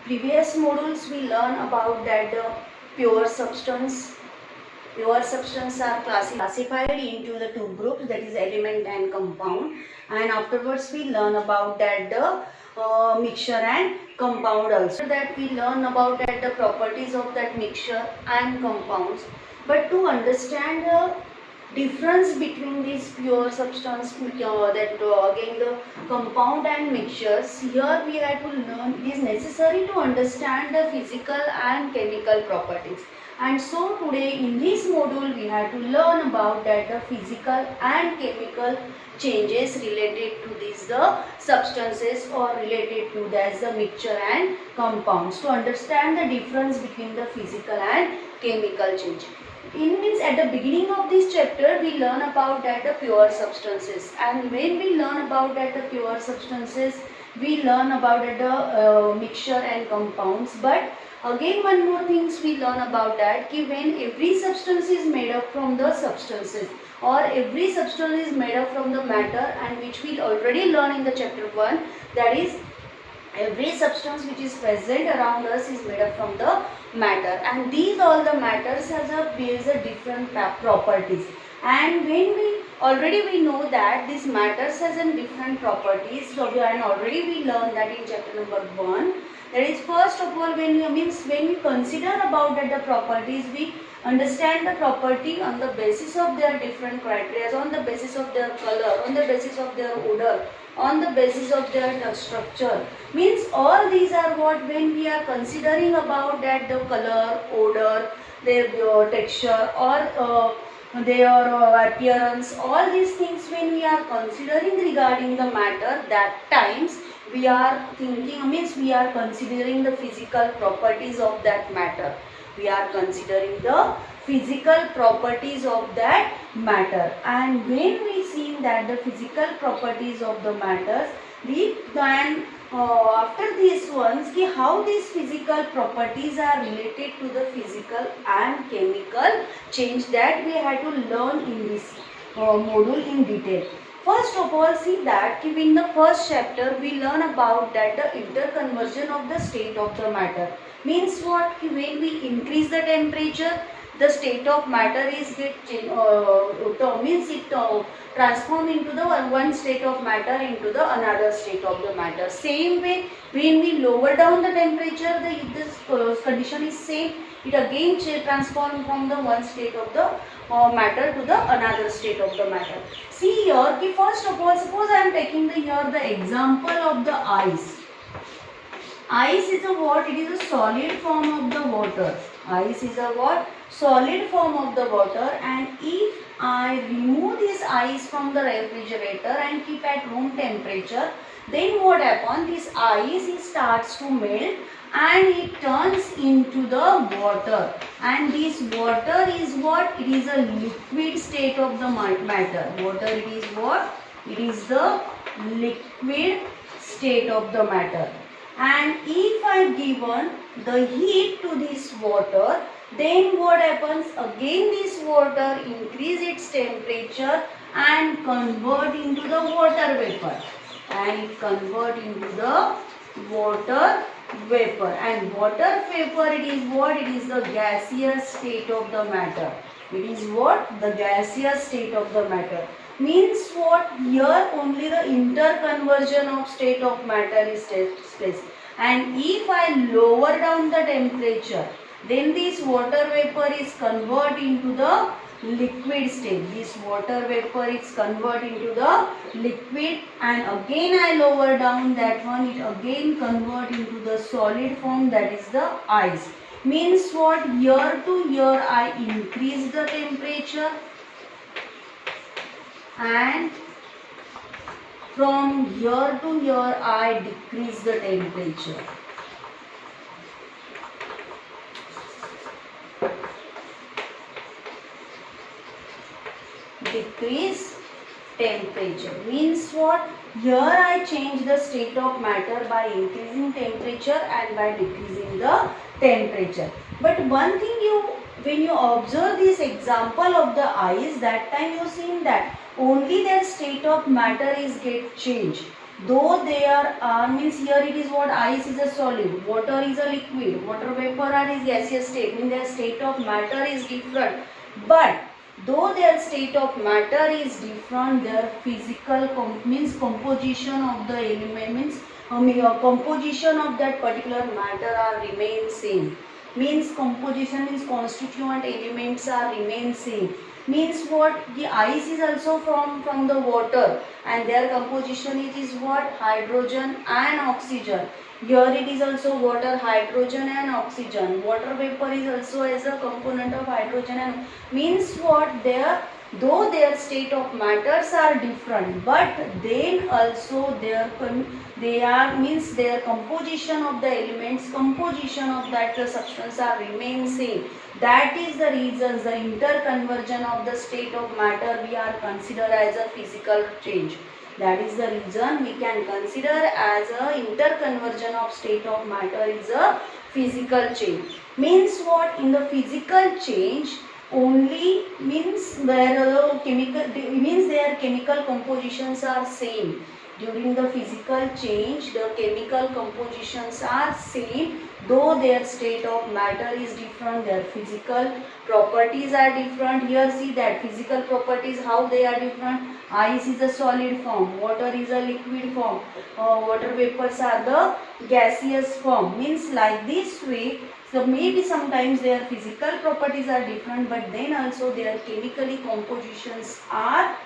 Previous modules we learn about that the pure substance. Pure substance are classified into the two groups, that is element and compound, and afterwards we learn about that the mixture and compound also. That we learn about that the properties of that mixture and compounds. But to understand the difference between these pure substance again the compound and mixtures, here we have to learn, it is necessary to understand the physical and chemical properties. And so today in this module we have to learn about that the physical and chemical changes related to these the substances or related to that the mixture and compounds, to understand the difference between the physical and chemical change. In means at the beginning of this chapter we learn about that the pure substances, and when we learn about that the pure substances we learn about that the mixture and compounds. But again one more things we learn about that ki when every substance is made up from the substances or every substance is made up from the matter, and which we already learn in the chapter 1, that is every substance which is present around us is made up from the matter, and these all the matters has a different properties. And when we already we know that these matters has a different properties, so and already we learned that in chapter number 1. That is, first of all, when we consider about that the properties, we understand the property on the basis of their different criteria, on the basis of their color, on the basis of their odor, on the basis of their structure. Means all these are what, when we are considering about that the color, odor, their texture or their appearance, all these things when we are considering regarding the matter, that times we are thinking, means we are considering the physical properties of that matter. We are considering the physical properties of that matter, and when we see that the physical properties of the matters, we can after these ones ki how these physical properties are related to the physical and chemical change, that we have to learn in this module in detail. First of all, see that in the first chapter we learn about that the interconversion of the state of the matter. Means what? When we increase the temperature, the state of matter is means it transform into the one state of matter into the another state of the matter. Same way, when we lower down the temperature, this condition is same. It again transform from the one state of the matter to the another state of the matter. See here, first of all, suppose I am taking here the example of the ice. Ice is a what? It is a solid form of the water. Ice is a what? Solid form of the water, and if I remove this ice from the refrigerator and keep at room temperature, then what happens? This ice starts to melt and it turns into the water, and this water is what? It is a liquid state of the matter. Water, it is what? It is the liquid state of the matter. And if I given the heat to this water, then what happens? Again this water increase its temperature and convert into the water vapor, and it convert into the water vapor, and water vapor, it is what? It is the gaseous state of the matter. It is what? The gaseous state of the matter. Means what? Here only the interconversion of state of matter is takes place, and if I lower down the temperature, then this water vapor is convert into the liquid state. This water vapor is convert into the liquid, and again I lower down that one, it again convert into the solid form, that is the ice. Means what? Year to year I increase the temperature, and from year to year I decrease the temperature. Decrease temperature means what? Here I change the state of matter by increasing temperature and by decreasing the temperature. But one thing, when you observe this example of the ice, that time you seen that only their state of matter is get changed. though there are, means here it is what, ice is a solid, water is a liquid, water vapor is gaseous state, means their state of matter is different. But though their state of matter is different, their physical means composition of the element, means composition of that particular matter are remain same. Means composition means constituent elements are remain same. Means what, the ice is also from the water, and their composition it is what, hydrogen and oxygen. Here it is also water, hydrogen and oxygen. Water vapor is also as a component of hydrogen and, means what, their, though their state of matters are different, but then also they are, means their composition of the elements, composition of that substance are remain same. That is the reasons the interconversion of the state of matter we are consider as a physical change. That is the reason we can consider as a interconversion of state of matter is a physical change. Means what, in the physical change only, means their chemical, means their chemical compositions are same. During the physical change, the chemical compositions are same, though their state of matter is different, their physical properties are different. Here see that physical properties, how they are different. Ice is a solid form, water is a liquid form, water vapors are the gaseous form. Means like this way, so maybe sometimes their physical properties are different, but then also their chemically compositions are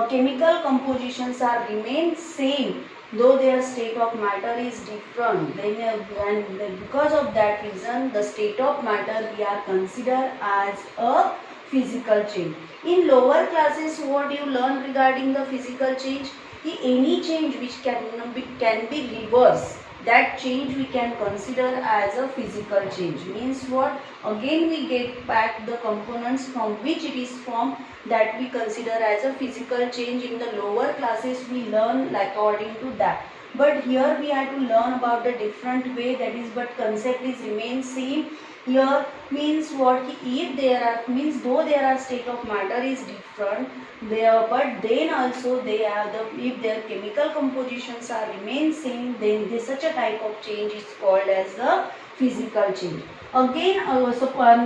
chemical compositions are remain same, though their state of matter is different. Then and because of that reason, the state of matter we are consider as a physical change. In lower classes, what you learn regarding the physical change? Any change which can be reversed, that change we can consider as a physical change. Means what? Again we get back the components from which it is formed, that we consider as a physical change. In the lower classes we learn according to that, but here we have to learn about the different way, that is, but concept is remain same. Here means what, if there are, means though there are state of matter is different there, but then also they have the, if their chemical compositions are remain same, then this such a type of change is called as the physical change. Again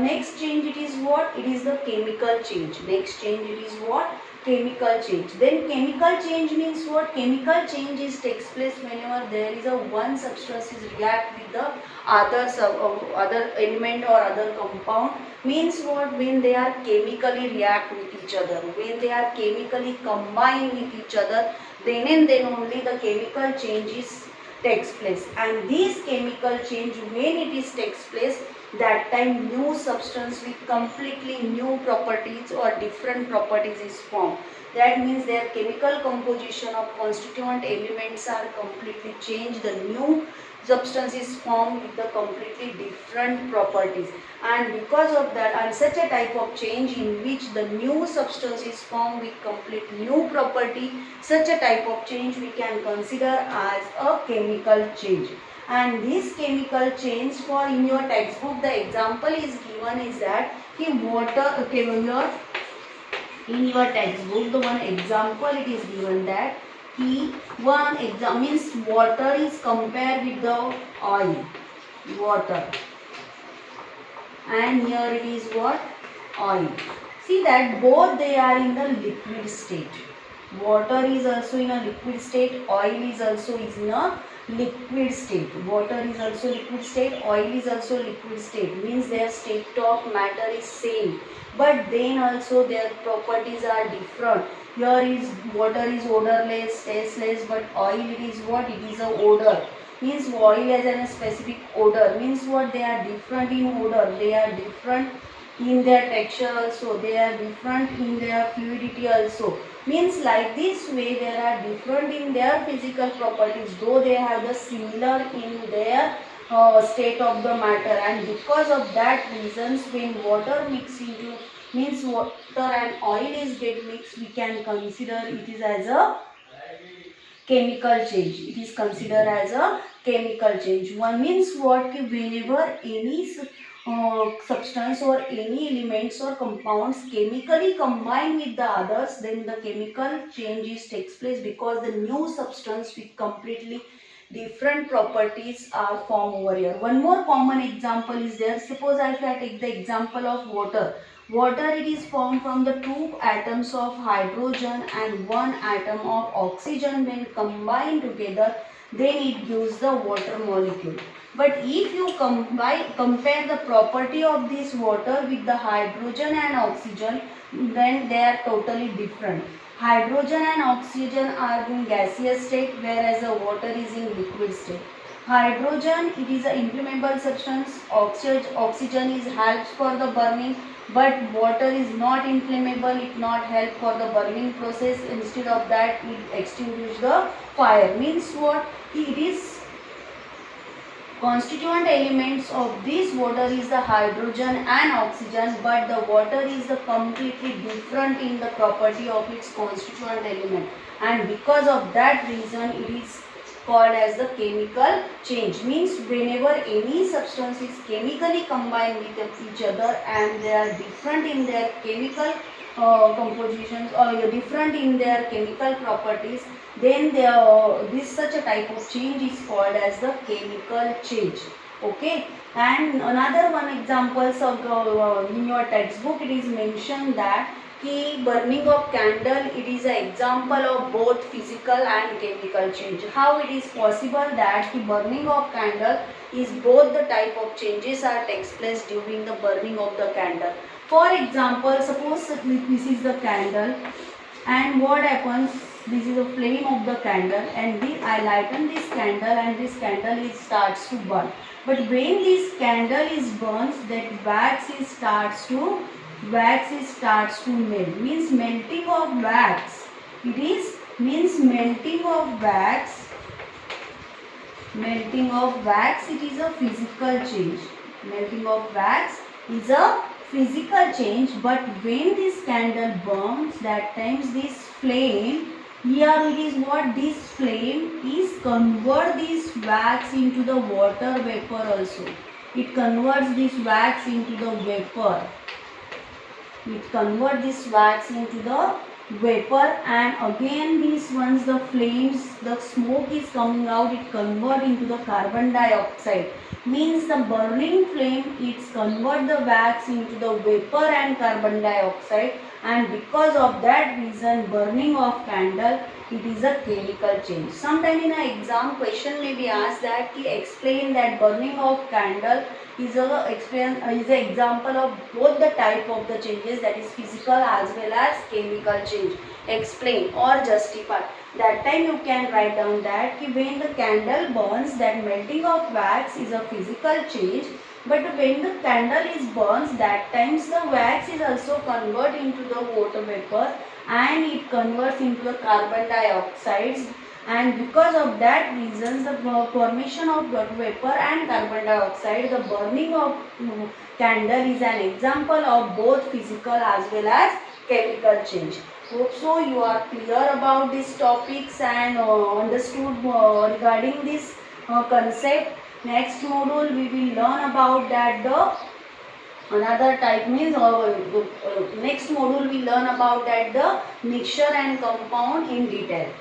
next change it is what, it is the chemical change. Next change it is what, chemical change. Then chemical change means what, chemical change is takes place whenever there is a one substance is react with the other element or other compound. Means what, when they are chemically react with each other, when they are chemically combine with each other, then and then only the chemical changes takes place. And this chemical change, when it is takes place, that time new substance with completely new properties or different properties is formed. That means their chemical composition of constituent elements are completely changed. The new substance is formed with the completely different properties, and because of that, and such a type of change in which the new substance is formed with complete new property, such a type of change we can consider as a chemical change. And this chemical change, for in your textbook the example is given is that water, okay, here in your textbook the one example it is given that one example means water is compared with the oil, water, and here it is what, oil. See that both they are in the liquid state. Water is also in a liquid state, oil is also is in a liquid state. Water is also liquid state, oil is also liquid state. Means their state of matter is same, but then also their properties are different. Here is water is odorless, tasteless, but oil it is what, it is a odor. Means oil has a specific odor. Means what, they are different in odor, they are different in their texture also, they are different in their fluidity also. Means like this way they are different in their physical properties, though they have the similar in their state of the matter. And because of that reasons, when water mix into, means water and oil is get mixed, we can consider it is as a chemical change. It is considered as a chemical change. One means what, whenever any substance or any elements or compounds chemically combine with the others, then the chemical changes takes place because the new substance with completely different properties are formed over here. One more common example is there. Suppose if I take the example of water. Water, it is formed from the two atoms of hydrogen and one atom of oxygen. When combined together, then it gives the water molecule. But if you compare the property of this water with the hydrogen and oxygen, then they are totally different. Hydrogen and oxygen are in gaseous state, whereas the water is in liquid state. Hydrogen, it is an inflammable substance. Oxygen is helps for the burning, but water is not inflammable. It not help for the burning process. Instead of that, it extinguish the fire. Means what? It is constituent elements of this water is the hydrogen and oxygen, but the water is the completely different in the property of its constituent element, and because of that reason it is called as the chemical change. Means whenever any substance is chemically combined with each other and they are different in their chemical compositions or different in their chemical properties, then this such a type of change is called as the chemical change. Okay, and another one example, so in your textbook it is mentioned that burning of candle, it is an example of both physical and chemical change. How it is possible that burning of candle is both the type of changes are takes place during the burning of the candle. For example, suppose this is the candle, and what happens, this is the flame of the candle, and I lighten this candle and this candle starts to burn. But when this candle is burns, that wax starts to melt. Means melting of wax. It is means melting of wax. Melting of wax, it is a physical change. Melting of wax is a physical change, but when this candle burns, that times this flame, here it is what this flame is convert this wax into the water vapor also. It converts this wax into the vapor. It convert this wax into the vapor, and again this once the flames, the smoke is coming out, it convert into the carbon dioxide. Means the burning flame, it's convert the wax into the vapor and carbon dioxide, and because of that reason burning of candle, it is a chemical change. Sometime in an exam question may be asked that explain that burning of candle is an example of both the type of the changes, that is physical as well as chemical change. Explain or justify. That time you can write down that when the candle burns, that melting of wax is a physical change, but when the candle is burns, that times the wax is also convert into the water vapor and it converts into the carbon dioxide, and because of that reason the formation of water vapor and carbon dioxide, the burning of candle is an example of both physical as well as chemical change. Hope so you are clear about these topics and understood regarding this concept. Next module we will learn about that another type means next module we learn about that the mixture and compound in detail.